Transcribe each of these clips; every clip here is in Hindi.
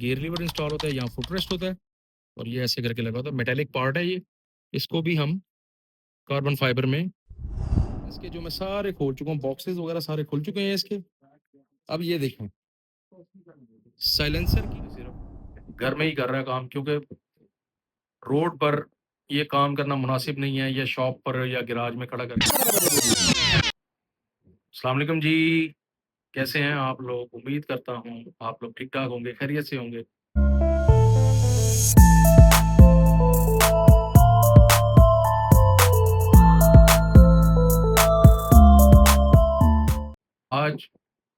गियर लीवर इंस्टॉल होता है, यहाँ फुटरेस्ट होता है और ये ऐसे करके लगा होता है। मेटेलिक पार्ट है ये, इसको भी हम कार्बन फाइबर में इसके जो मैं सारे खोल चुका हूँ, बॉक्सेस वगैरह सारे खुल चुके हैं इसके। अब ये देखें, साइलेंसर की सिर्फ घर में ही कर रहा है काम, क्योंकि रोड पर ये काम करना मुनासिब नहीं है, या शॉप पर या गैराज में खड़ा करके। अस्सलाम वालेकुम जी, कैसे हैं आप लोग? उम्मीद करता हूँ आप लोग ठीक-ठाक होंगे, खैरियत से होंगे। आज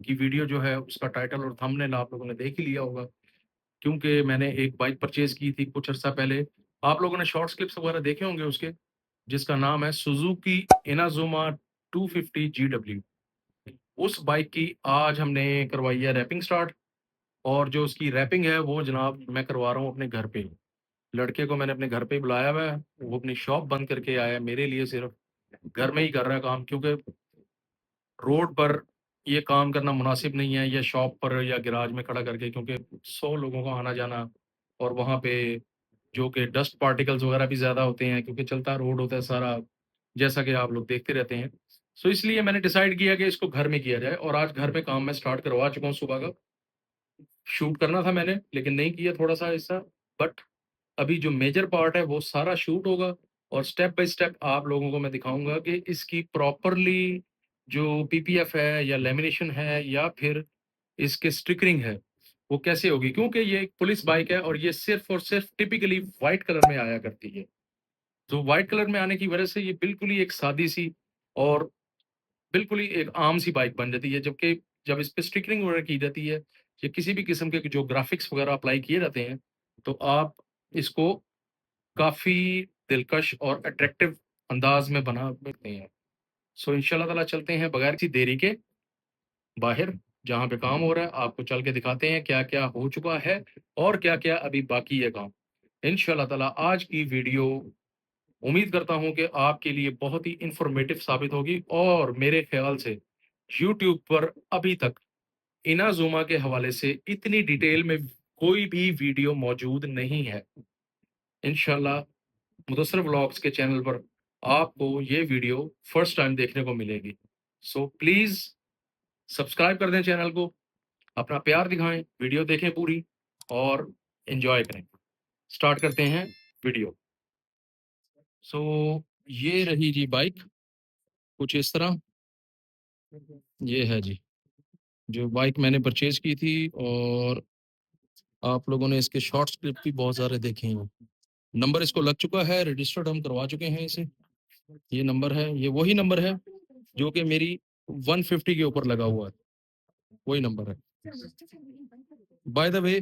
की वीडियो जो है उसका टाइटल और थंबनेल आप लोगों ने देख ही लिया होगा, क्योंकि मैंने एक बाइक परचेज़ की थी कुछ अर्सा पहले। आप लोगों ने शॉर्ट्स क्लिप्स वगैरह देखे होंगे उसके, जिसका नाम है सुज़ुकी इनाज़ुमा 250 जीडब्ल्यू। उस बाइक की आज हमने करवाई है रैपिंग स्टार्ट, और जो उसकी रैपिंग है वो जनाब मैं करवा रहा हूँ अपने घर पे। लड़के को मैंने अपने घर पे ही बुलाया हुआ है, वो अपनी शॉप बंद करके आया है मेरे लिए सिर्फ़। घर में ही कर रहा है काम, क्योंकि रोड पर ये काम करना मुनासिब नहीं है, या शॉप पर या गैराज में खड़ा करके, क्योंकि 100 लोगों का आना-जाना, और वहाँ पे जो कि डस्ट पार्टिकल्स वगैरह भी ज़्यादा होते हैं, क्योंकि चलता रोड होता है सारा, जैसा कि आप लोग देखते रहते हैं। सो इसलिए मैंने डिसाइड किया कि इसको घर में किया जाए, और आज घर में काम मैं स्टार्ट करवा चुका हूँ सुबह का। शूट करना था मैंने, लेकिन नहीं किया थोड़ा-सा हिस्सा, बट अभी जो मेजर पार्ट है वो सारा शूट होगा, और स्टेप बाय स्टेप आप लोगों को मैं दिखाऊँगा कि इसकी प्रॉपरली जो पीपीएफ है या लैमिनेशन है या फिर इसकी स्टिकरिंग है, वो कैसे होगी? क्योंकि ये एक पुलिस बाइक है और ये सिर्फ़ और सिर्फ़ टिपिकली व्हाइट कलर में आया करती है। तो व्हाइट कलर में आने की वजह से ये बिल्कुल ही एक सादी-सी और बिल्कुल ही एक आम-सी बाइक बन जाती है, जबकि जब इस पे स्टिकरिंग वगैरह की जाती है या किसी भी किस्म के जो ग्राफ़िक्स वगैरह अप्लाई किए जाते हैं, तो आप इसको काफ़ी दिलकश और अट्रैक्टिव अंदाज़ में बना सकते हैं। सो इंशाल्लाह ताला चलते हैं बगैर किसी देरी के बाहर, जहाँ पे काम हो रहा है, आपको चल के दिखाते हैं क्या-क्या हो चुका है और क्या-क्या अभी बाकी है काम। इंशाल्लाह ताला आज की वीडियो उम्मीद करता हूँ कि आपके लिए बहुत ही इन्फॉर्मेटिव साबित होगी, और मेरे ख़्याल से यूट्यूब पर अभी तक इनाज़ुमा के हवाले से इतनी डिटेल में कोई भी वीडियो मौजूद नहीं है। इंशाल्लाह मुदस्सर व्लॉग्स के चैनल पर आपको ये वीडियो फर्स्ट टाइम देखने को मिलेगी। सो प्लीज़ सब्सक्राइब कर दें चैनल को, अपना प्यार दिखाएँ, वीडियो देखें पूरी और एन्जॉय करें। स्टार्ट करते हैं वीडियो। सो ये रही जी बाइक, कुछ इस तरह। ये है जी, जो बाइक मैंने परचेज़ की थी, और आप लोगों ने इसके शॉर्ट्स क्लिप भी बहुत सारे देखे हैं। नंबर इसको लग चुका है, रजिस्टर्ड हम करवा चुके हैं इसे। ये नंबर है, ये वही नंबर है जो कि मेरी 150 के ऊपर लगा हुआ है, वही नंबर है। बाय द वे,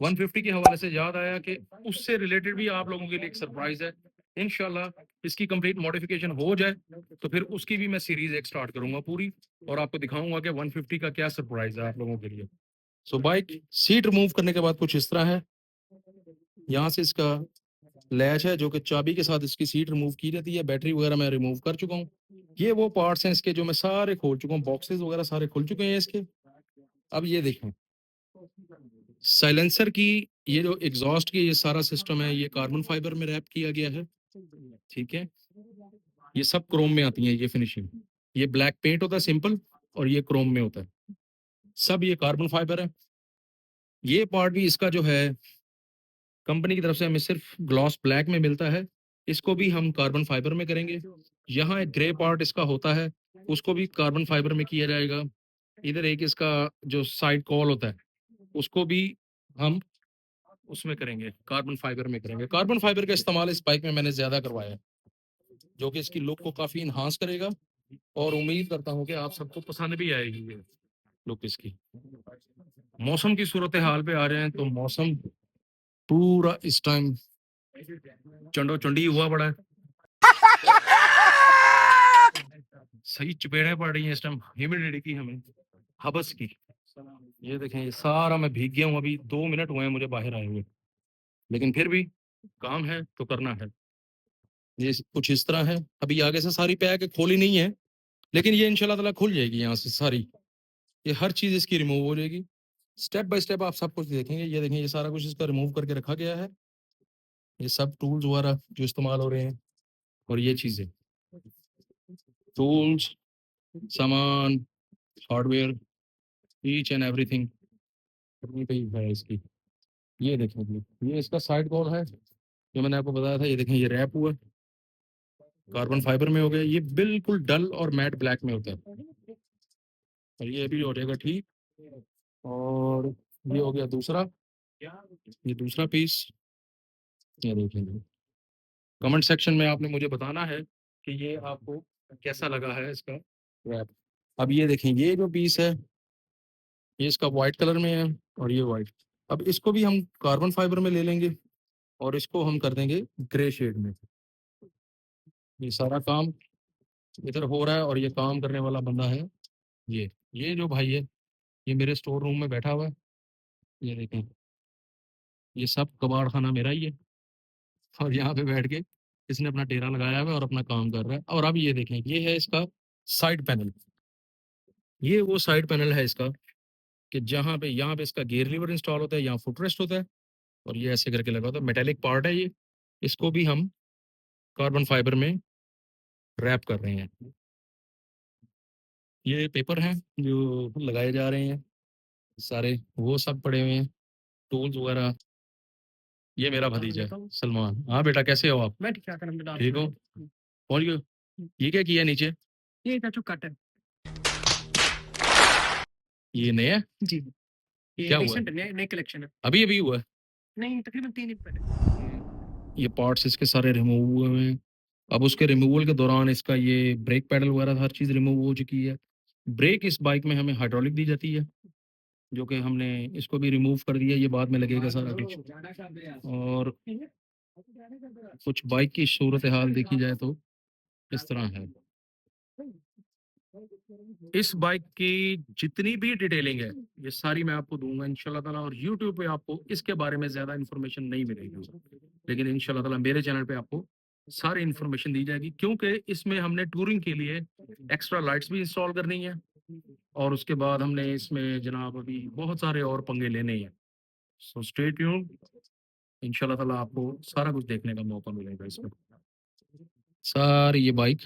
150 के हवाले से याद आया कि उससे रिलेटेड भी आप लोगों के लिए एक सरप्राइज़ है। इंशाल्लाह इसकी कंप्लीट मॉडिफिकेशन हो जाए, तो फिर उसकी भी मैं सीरीज़ एक स्टार्ट करूँगा पूरी, और आपको दिखाऊँगा कि 150 का क्या सरप्राइज़ है आप लोगों के लिए। सो बाइक सीट रिमूव करने के बाद कुछ इस तरह है। यहाँ से इसका लैच है जो कि चाबी के साथ इसकी सीट रिमूव की जाती है। बैटरी वगैरह मैं रिमूव कर चुका हूँ। ये वो पार्ट्स हैं इसके जो मैं सारे खोल चुका हूँ, बॉक्सेस वगैरह सारे खुल चुके हैं इसके। अब ये देखें, साइलेंसर की ये जो एग्जॉस्ट की ये सारा सिस्टम है, ये कार्बन फाइबर में रैप किया गया है, ठीक है। ये सब क्रोम में आती है ये फिनिशिंग। ये ब्लैक पेंट होता है सिंपल, और ये क्रोम में होता है। सब ये कार्बन फाइबर है। ये पार्ट भी इसका जो है कंपनी की तरफ से हमें सिर्फ ग्लॉस ब्लैक में मिलता है। इसको भी हम कार्बन फाइबर में करेंगे। यहाँ एक ग्रे पार्ट इसका होता है, उसको भी कार्बन फाइबर में किया जाएगा। इधर एक इसका जो साइड कॉल होता है, उसको भी हम उसमें करेंगे, कार्बन फाइबर में करेंगे। कार्बन फाइबर का इस्तेमाल इस बाइक में मैंने ज़्यादा करवाया है, जो कि इसकी लुक को काफ़ी एनहांस करेगा, और उम्मीद करता हूँ कि आप सबको पसंद भी आएगी ये लुक इसकी। मौसम की सूरत हाल पे आ रहे हैं, तो मौसम पूरा इस टाइम चंडो-चंडी हुआ पड़ा है। सही चपेड़ें पड़ रही हैं इस टाइम ह्यूमिडिटी की हमें, हबस की। ये देखें, ये सारा मैं भीग गया हूँ, अभी 2 मिनट हुए हैं मुझे बाहर आए हुए। लेकिन फिर भी काम है तो करना है। ये कुछ इस तरह है। अभी आगे से सारी पैक खोली नहीं है, लेकिन ये इंशाल्लाह ताला खुल जाएगी यहाँ से सारी। ये हर चीज़ इसकी रिमूव हो जाएगी। स्टेप बाय स्टेप आप सब कुछ देखेंगे। ये देखें, ये सारा कुछ इसका रिमूव करके रखा गया है। ये सब टूल्स वगैरह जो इस्तेमाल हो रहे हैं और ये चीज़ें, टूल्स, सामान, हार्डवेयर, ईच एंड एवरीथिंग यहीं पे ही है इसकी। ये देखें जी, ये इसका साइड कॉल है जो मैंने आपको बताया था। ये देखें, ये रैप हुआ, कार्बन फाइबर में हो गया। ये बिल्कुल डल और मैट ब्लैक में होता है। और ये भी हो जाएगा ठीक। और ये हो गया दूसरा, ये दूसरा पीस। ये देखेंगे, कमेंट सेक्शन में आपने मुझे बताना है कि ये आपको कैसा लगा है इसका रैप। अब ये देखें, ये जो पीस है ये इसका वाइट कलर में है और ये वाइट। अब इसको भी हम कार्बन फाइबर में ले लेंगे और इसको हम कर देंगे ग्रे शेड में। ये सारा काम इधर हो रहा है और ये काम करने वाला बंदा है ये जो भाई है, ये मेरे स्टोर रूम में बैठा हुआ है। ये देखें, ये सब कबाड़ खाना मेरा ही है और यहाँ पे बैठ के इसने अपना डेरा लगाया हुआ है और अपना काम कर रहा है। और अब ये देखें, ये है इसका साइड पैनल। ये वो साइड पैनल है इसका कि जहाँ पे यहाँ पे इसका गियर लीवर इंस्टॉल होता है, यहाँ फुटरेस्ट होता है और ये ऐसे करके लगा होता है। मेटेलिक पार्ट है ये। इसको भी हम कार्बन फाइबर में रैप कर रहे हैं। ये पेपर हैं जो लगाए जा रहे हैं सारे, वो सब पड़े हुए हैं, टूल्स वगैरह। ये मेरा भतीजा है सलमान। हाँ बेटा, कैसे हो आप? मैं क्या करूँ बेटा, ठीक हो? पहुंच गए? ये क्या किया नीचे? ये चाचू कट है ये नया है? जी। ये क्या हुआ? रिसेंट नए नए कलेक्शन है। अभी अभी हुआ है? नहीं, तकरीबन 3 दिन पहले। ये पार्ट्स इसके सारे रिमूव हुए हुए हैं। अब उसके रिमूवल के दौरान इसका ये ब्रेक पैडल वगैरह हर चीज़ रिमूव हो चुकी है। ब्रेक इस बाइक में हमें हाइड्रोलिक दी जाती है, जो कि हमने इसको भी रिमूव कर दिया। ये बाद में लगेगा सारा कुछ। और कुछ बाइक की सूरत हाल देखी जाए तो इस तरह है। इस बाइक की जितनी भी डिटेलिंग है ये सारी मैं आपको दूंगा इंशाल्लाह ताला। और यूट्यूब पे आपको इसके बारे में ज्यादा इन्फॉर्मेशन नहीं मिलेगी, लेकिन इंशाल्लाह ताला मेरे चैनल पे आपको सारी इन्फॉर्मेशन दी जाएगी, क्योंकि इसमें हमने टूरिंग के लिए एक्स्ट्रा लाइट्स भी इंस्टॉल करनी है। और उसके बाद हमने इसमें जनाब अभी बहुत सारे और पंगे लेने हैं। सो स्टे ट्यून्ड, इंशाल्लाह ताला आपको सारा कुछ देखने का मौका मिलेगा इसमें। सारी ये बाइक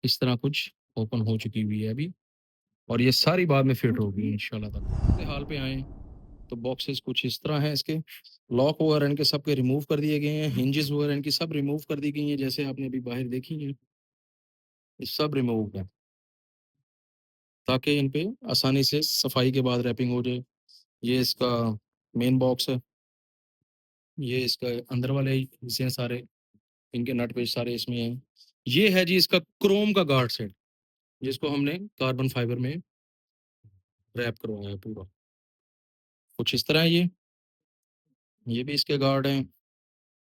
इस तरह कुछ ओपन हो चुकी हुई है अभी, और ये सारी बाद में फिट होगी इंशाल्लाह ताला। इस हाल पे आए तो बॉक्सेस कुछ इस तरह हैं। इसके लॉक वगैरह इनके सब के रिमूव कर दिए गए हैं। हिंजेस वगैरह इनकी सब रिमूव कर दी गई हैं, जैसे आपने अभी बाहर देखी हैं। ये सब रिमूव है ताकि इन पे आसानी से सफाई के बाद रैपिंग हो जाए। ये इसका मेन बॉक्स है। ये इसका अंदर वाले हिस्से हैं सारे, इनके नट पेच सारे इसमें हैं। ये है जी इसका क्रोम का गार्ड सेट, जिसको हमने कार्बन फाइबर में रैप करवाया है पूरा। कुछ इस तरह है ये भी इसके गार्ड हैं।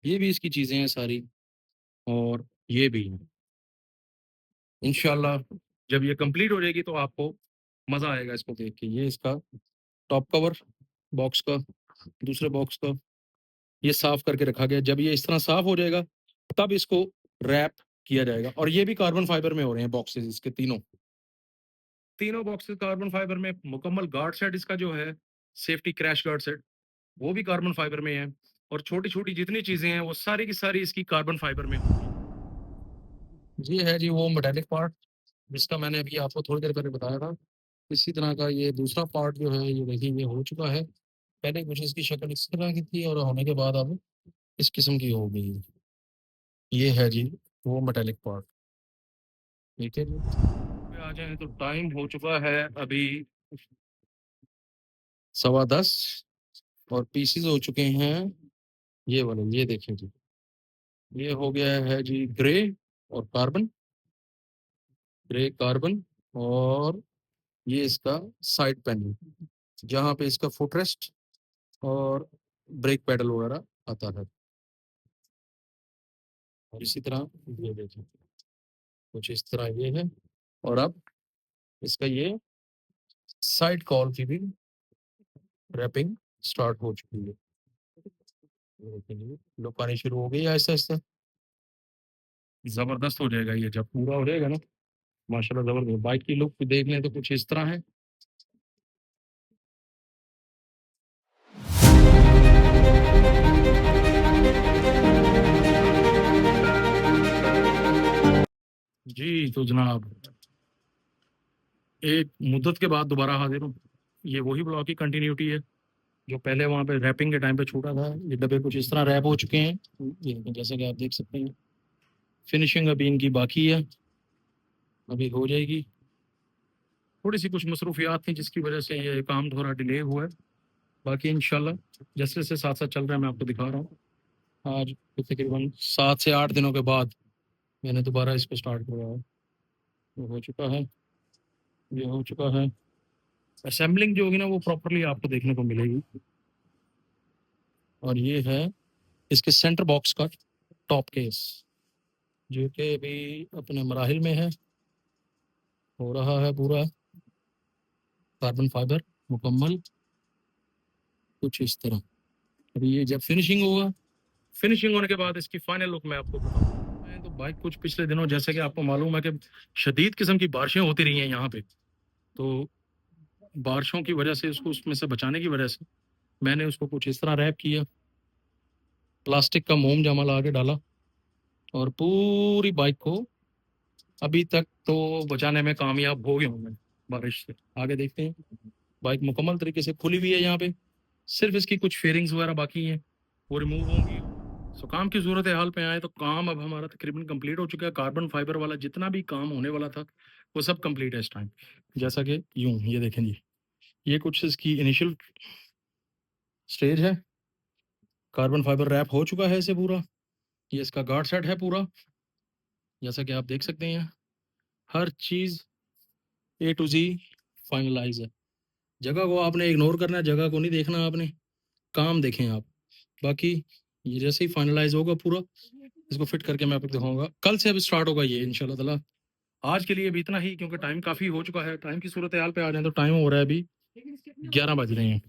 ये भी इसकी चीज़ें हैं सारी, और ये भी हैं। इंशाल्लाह जब ये कंप्लीट हो जाएगी तो आपको मज़ा आएगा इसको देख के। ये इसका टॉप कवर बॉक्स का, दूसरे बॉक्स का, ये साफ करके रखा गया। जब ये इस तरह साफ हो जाएगा तब इसको रैप किया जाएगा। और ये भी कार्बन फाइबर में हो रहे हैं बॉक्सेस इसके तीनों। तीनों बॉक्सेस कार्बन फाइबर में। मुकम्मल गार्ड सेट इसका जो है, सेफ्टी क्रैश गार्ड सेट, वो भी कार्बन फाइबर में है। और छोटी छोटी जितनी चीजें हैं वो सारी की सारी इसकी कार्बन फाइबर में होंगी। ये है जी वो मेटालिक पार्ट जिसका मैंने अभी आपको थोड़ी देर पहले बताया था। इसी तरह का ये दूसरा पार्ट जो है, ये देखिए ये हो चुका है। पहले कुछ इसकी शक्ल इस तरह की थी और होने के बाद अब इस किस्म की हो गई। ये है जी वो मेटालिक पार्ट। ठीक है जी, आ जाए तो टाइम हो चुका है अभी 10:15 और पीसीज हो चुके हैं ये वाले। ये देखिए जी, ये हो गया है जी ग्रे और कार्बन, ग्रे कार्बन। और ये इसका साइड पैनल जहाँ पे इसका फुटरेस्ट और ब्रेक पैडल वगैरह आता है। और इसी तरह ये देखिए कुछ इस तरह ये है। और अब इसका ये साइड कॉल की भी रैपिंग स्टार्ट हो चुकी है। ये देखिए लुक आनी शुरू हो गई है आहिस्ता आहिस्ता। जबरदस्त हो जाएगा ये जब पूरा हो जाएगा ना, माशाल्लाह जबरदस्त। बाइक की लुक देख लें तो कुछ इस तरह है। जी, तो जनाब एक मुद्दत के बाद दोबारा हाज़िर हूँ। ये वही ब्लॉग की कंटिन्यूटी है, जो पहले वहाँ पे रैपिंग के टाइम पे छूटा था। ये डब्बे कुछ इस तरह रैप हो चुके हैं। ये देखिए, जैसे कि आप देख सकते हैं। फिनिशिंग अभी इनकी बाकी है, अभी हो जाएगी। थोड़ी-सी कुछ मसरूफियात थी जिसकी वज़ह से ये काम थोड़ा डिले हुआ है। बाकी इंशाल्लाह जैसे-जैसे साथ-साथ चल रहा है मैं आपको दिखा रहा हूँ। आज तकरीबन 7 से 8 दिनों के बाद मैंने दोबारा इसको स्टार्ट करवाया है। ये हो चुका है, ये हो चुका है। असेंबलिंग जो होगी ना वो प्रॉपर्ली आपको देखने को मिलेगी। और ये है इसके सेंटर बॉक्स का टॉप केस, जो कि अभी अपने मराहिल में है, हो रहा है पूरा कार्बन फाइबर मुकम्मल कुछ इस तरह। अभी ये जब फिनिशिंग होगा, फिनिशिंग होने के बाद इसकी फाइनल लुक मैं आपको बताऊंगा। मैं तो बाइक कुछ पिछले दिनों जैसे कि आपको मालूम है कि शदीद किस्म की बारिशें होती रही हैं यहाँ पे, तो बारिशों की वजह से उसको उसमें से बचाने की वजह से मैंने उसको कुछ इस तरह रैप किया, प्लास्टिक का मोम जामा ला के डाला और पूरी बाइक को अभी तक तो बचाने में कामयाब हो गया हूँ मैं बारिश से। आगे देखते हैं, बाइक मुकम्मल तरीके से खुली हुई है यहाँ पे, सिर्फ इसकी कुछ फेयरिंग्स वगैरह बाकी हैं, वो रिमूव होंगी। सो काम की सूरत हाल पे आए तो काम अब हमारा तकरीबन कंप्लीट हो चुका है। कार्बन फाइबर वाला जितना भी काम होने वाला था वो सब कंप्लीट है इस टाइम। जैसा कि यूं ये देखें जी, ये कुछ इसकी इनिशियल स्टेज है। कार्बन फाइबर रैप हो चुका है इसे पूरा। ये इसका गार्ड सेट है पूरा, जैसा कि आप देख सकते हैं। हर चीज़ ए टू जी फाइनलाइज है। जगह को आपने इग्नोर करना है, जगह को नहीं देखना आपने, काम देखें आप। बाकी ये जैसे ही फाइनलाइज होगा पूरा, इसको फिट करके मैं आपको दिखाऊंगा। कल से अब स्टार्ट होगा ये इंशाल्लाह ताला। आज के लिए अभी इतना ही, क्योंकि टाइम काफ़ी हो चुका है। टाइम की सूरत हाल पे आ जाए तो टाइम हो रहा है अभी 11 बज रहे हैं।